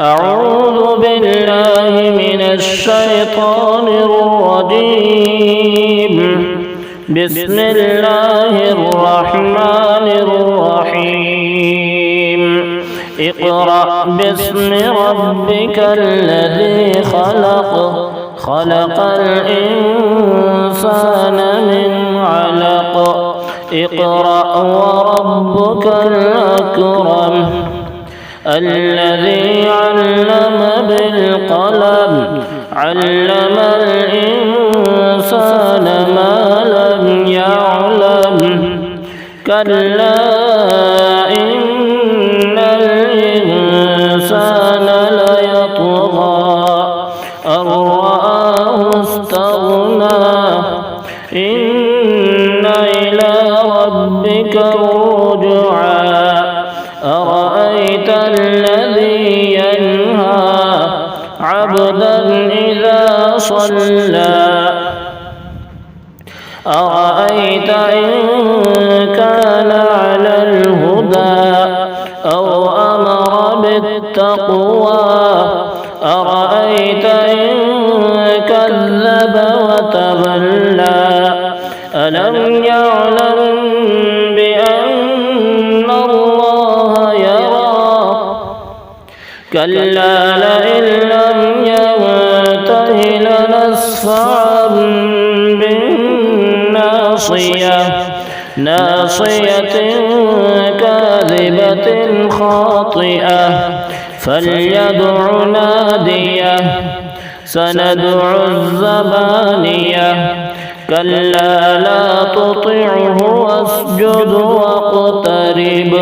أعوذ بالله من الشيطان الرجيم. بسم الله الرحمن الرحيم. اقرأ باسم ربك الذي خلق. خلق الإنسان من علق. اقرأ وربك الأكرم الذي علم بالقلم. علم الإنسان ما لم يعلم. كلا إن الإنسان ليطغى أن رآه استغنى. إن إلى ربك الرجعى. أرأيت الذي ينهى عبدا إذا صلى. أرأيت إن كان على الهدى أو أمر بالتقوى. أرأيت إن كذب وتولى. ألم يعلم بأن الله يرى. كلا لئن لم ينته لنسفعا بالناصية. ناصية كاذبة خاطئة. فليدع ناديه. سندع الزبانية. كلا لا تطعه واسجد واقترب.